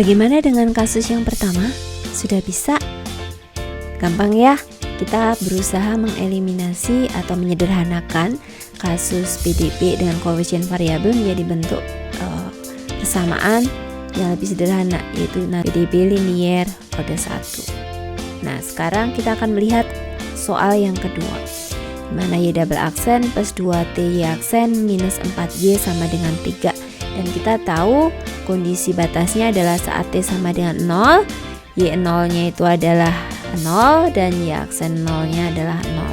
Bagaimana dengan kasus yang pertama? Sudah bisa? Gampang ya, kita berusaha mengeliminasi atau menyederhanakan kasus PDB dengan koefisien variabel menjadi bentuk persamaan yang lebih sederhana, yaitu PDB linier kode 1. Nah, sekarang kita akan melihat soal yang kedua, di mana Y double aksen plus 2T Y aksen minus 4Y sama dengan 3. Dan kita tahu kondisi batasnya adalah saat T sama dengan 0, Y0 nya itu adalah 0 dan Y aksen 0 nya adalah 0.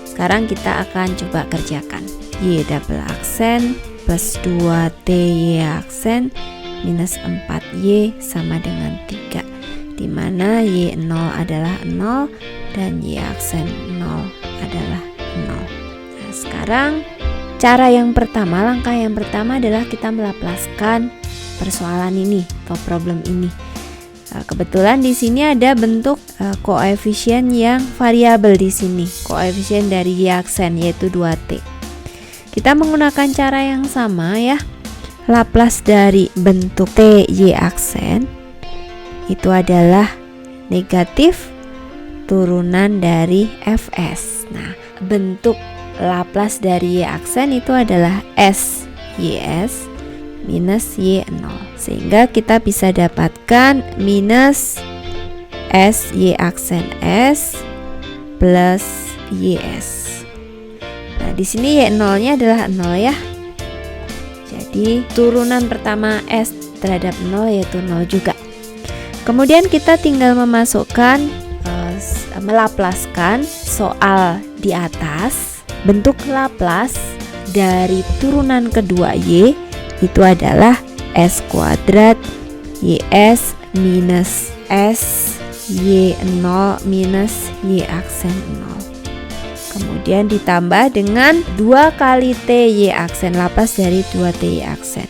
Sekarang kita akan coba kerjakan. Y double aksen plus 2T Y aksen minus 4Y sama dengan 3, di mana Y0 adalah 0 dan Y aksen 0 adalah 0. Nah, sekarang langkah yang pertama adalah kita melaplaskan persoalan ini atau problem ini. Kebetulan di sini ada bentuk koefisien yang variabel di sini, koefisien dari Y aksen yaitu 2T. Kita menggunakan cara yang sama ya. Laplace dari bentuk T Y aksen itu adalah negatif turunan dari Fs. Nah, bentuk Laplace dari Y aksen itu adalah S YS minus Y0, sehingga kita bisa dapatkan minus S Y aksen S plus YS. Nah, di sini Y0 nya adalah 0 ya. Jadi turunan pertama S terhadap 0 yaitu 0 juga. Kemudian kita tinggal melaplaskan soal di atas. Bentuk Laplace dari turunan kedua Y itu adalah S kuadrat YS minus S Y0 minus Y aksen 0. Kemudian ditambah dengan 2 kali T Y aksen, Laplace dari 2T Y aksen.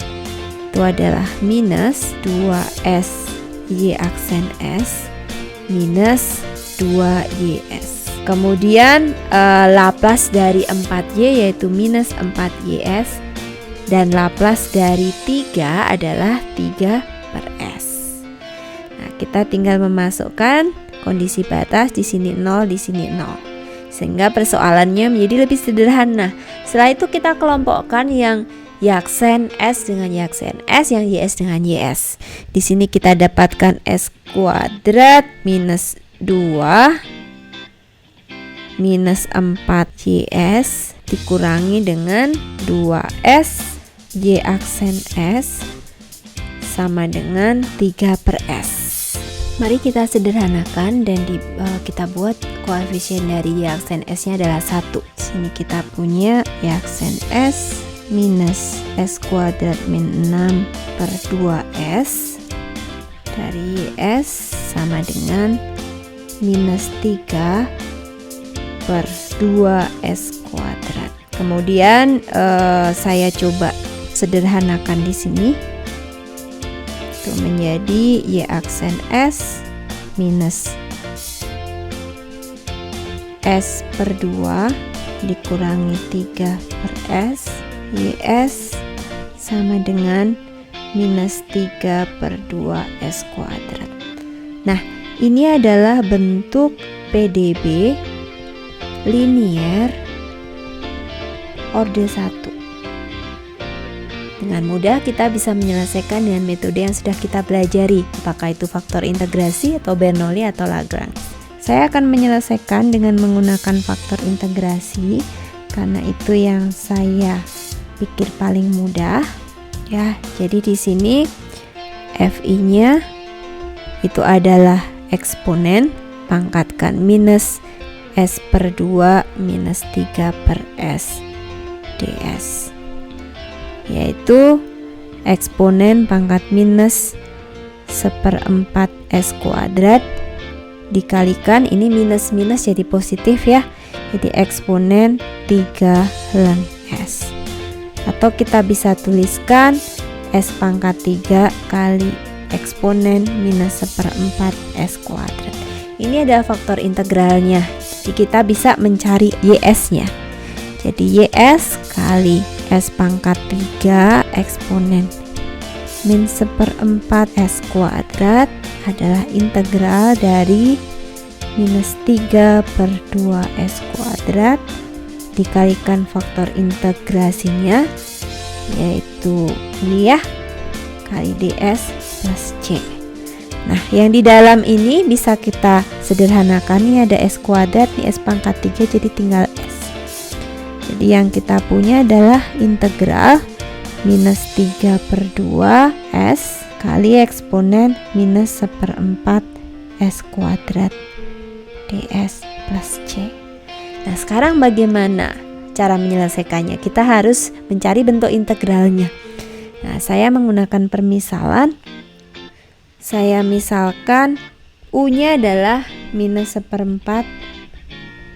Itu adalah minus 2S Y aksen S minus 2YS. Kemudian Laplace dari 4Y yaitu minus 4YS, dan Laplace dari 3 adalah 3 per S. Nah, kita tinggal memasukkan kondisi batas, di sini 0, di sini 0. Sehingga persoalannya menjadi lebih sederhana. Setelah itu kita kelompokkan yang Y aksen S dengan Y aksen S, yang YS dengan YS. Di sini kita dapatkan S kuadrat minus 2 minus 4YS dikurangi dengan 2S Y aksen S sama dengan 3 per S. Mari kita sederhanakan dan kita buat koefisien dari Y aksen S nya adalah 1. Sini kita punya Y aksen S minus S kuadrat min 6 per 2S dari YS sama dengan minus 3 per 2S kuadrat. Kemudian saya coba sederhanakan di sini. Itu menjadi Y aksen S minus S per 2 dikurangi 3 per S YS sama dengan minus 3 per 2S kuadrat. Nah, ini adalah bentuk PDB linier orde 1. Dengan mudah kita bisa menyelesaikan dengan metode yang sudah kita pelajari, apakah itu faktor integrasi atau Bernoulli atau Lagrange. Saya akan menyelesaikan dengan menggunakan faktor integrasi karena itu yang saya pikir paling mudah ya. Jadi di sini FI-nya itu adalah eksponen, pangkatkan minus S per 2 minus 3 per S ds, yaitu eksponen pangkat minus 1/4 S kuadrat dikalikan, ini minus-minus jadi positif ya, jadi eksponen 3 ln S, atau kita bisa tuliskan S pangkat 3 kali eksponen minus 1/4 S kuadrat. Ini adalah faktor integralnya, jadi kita bisa mencari YS-nya. Jadi YS kali S pangkat 3 eksponen min 1/4 S kuadrat adalah integral dari minus 3/2 S kuadrat dikalikan faktor integrasinya, yaitu ini ya, kali ds plus c. Nah, yang di dalam ini bisa kita sederhanakan. Ini ada S kuadrat, ini S pangkat 3, jadi tinggal S. Jadi yang kita punya adalah integral minus 3/2 S kali eksponen minus 1/4 S kuadrat ds plus c. Nah, sekarang bagaimana cara menyelesaikannya? Kita harus mencari bentuk integralnya. Nah, saya menggunakan permisalan. Saya misalkan U-nya adalah minus 1/4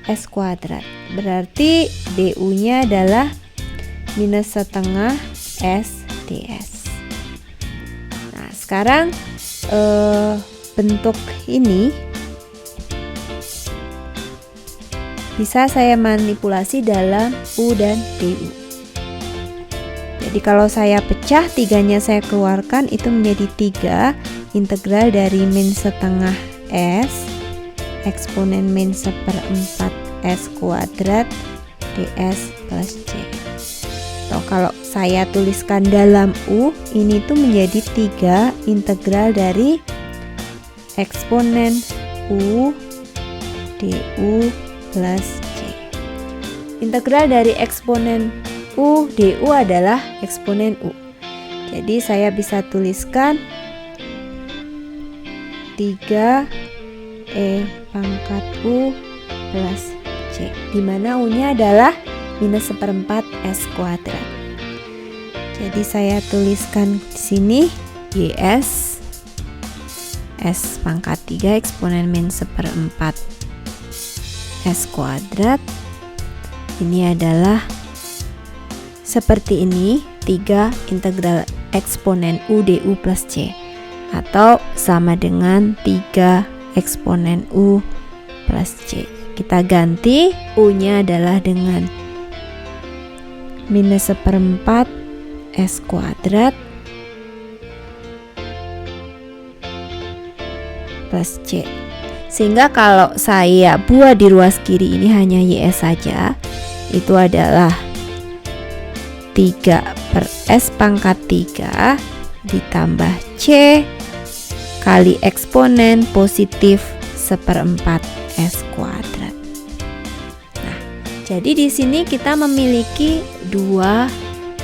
S kuadrat. Berarti DU-nya adalah minus 1/2 S ds. Nah, sekarang bentuk ini bisa saya manipulasi dalam U dan DU. Jadi kalau saya pecah, 3-nya saya keluarkan, itu menjadi 3 integral dari min 1/2 S eksponen min 1/4 S kuadrat ds plus c. Atau kalau saya tuliskan dalam U, ini tuh menjadi 3 integral dari eksponen U du plus c. Integral dari eksponen U du adalah eksponen U. Jadi saya bisa tuliskan 3 E pangkat U plus C, di mana U-nya adalah minus 1/4 S kuadrat. Jadi saya tuliskan di sini YS S pangkat 3 eksponen min 1/4 S kuadrat. Ini adalah seperti ini, 3 integral eksponen U du plus C, atau sama dengan 3 eksponen U plus C. Kita ganti, U-nya adalah dengan minus 1/4 S kuadrat plus C. Sehingga kalau saya buat di ruas kiri ini hanya YS saja, itu adalah 3/S pangkat 3 ditambah C kali eksponen positif 1/4 S kuadrat. Nah, jadi di sini kita memiliki 2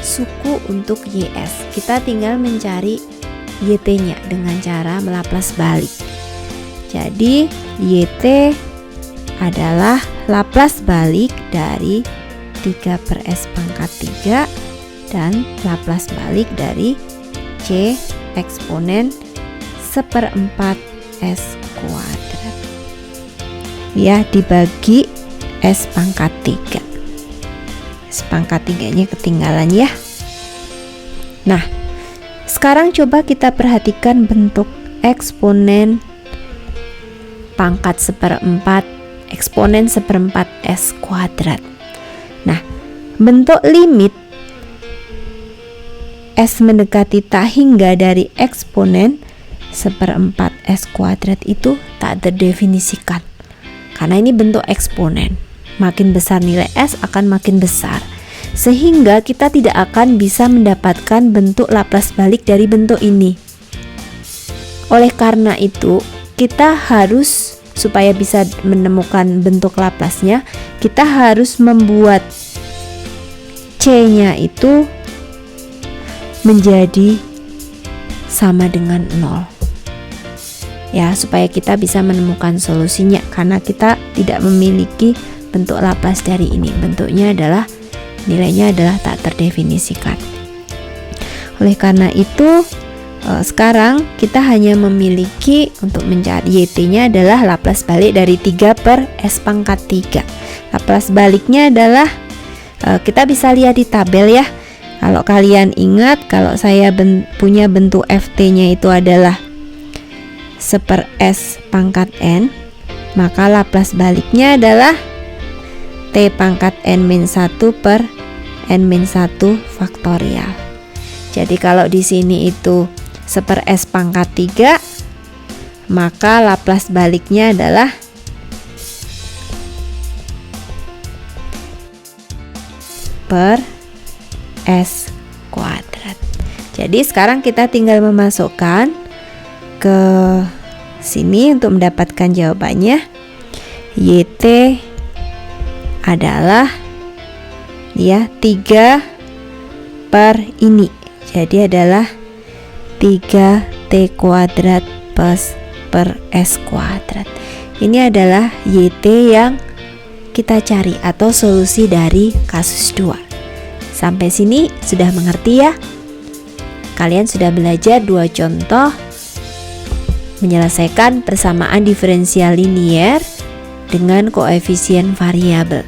suku untuk YS. Kita tinggal mencari YT-nya dengan cara melaplace balik. Jadi YT adalah laplace balik dari 3/S pangkat 3 dan laplace balik dari C eksponen 1/4 S kuadrat. Ya, dibagi S pangkat 3. S pangkat 3-nya ketinggalan ya. Nah, sekarang coba kita perhatikan bentuk eksponen pangkat 1/4 eksponen 1/4 S kuadrat. Nah, bentuk limit S mendekati tak hingga dari eksponen 1/4 S kuadrat itu tak terdefinisikan, karena ini bentuk eksponen. Makin besar nilai S akan makin besar, sehingga kita tidak akan bisa mendapatkan bentuk laplace balik dari bentuk ini. Oleh karena itu, kita harus, supaya bisa menemukan bentuk Laplace-nya, kita harus membuat C-nya itu menjadi sama dengan 0. Ya, supaya kita bisa menemukan solusinya, karena kita tidak memiliki bentuk Laplace dari ini. Bentuknya adalah, nilainya adalah tak terdefinisikan. Oleh karena itu, sekarang kita hanya memiliki untuk mencari YT-nya adalah Laplace balik dari 3/S pangkat 3. Laplace baliknya adalah, kita bisa lihat di tabel ya. Kalau kalian ingat, kalau saya punya bentuk FT-nya itu adalah 1/S pangkat N, maka Laplace baliknya adalah T pangkat N-1 per N-1 faktorial. Jadi kalau di sini itu 1/s pangkat 3, maka Laplace baliknya adalah per S kuadrat. Jadi sekarang kita tinggal memasukkan ke sini untuk mendapatkan jawabannya. YT adalah 3 per ini. Jadi adalah 3T kuadrat plus per S kuadrat. Ini adalah YT yang kita cari atau solusi dari kasus 2. Sampai sini sudah mengerti ya? Kalian sudah belajar 2 contoh menyelesaikan persamaan diferensial linier dengan koefisien variabel.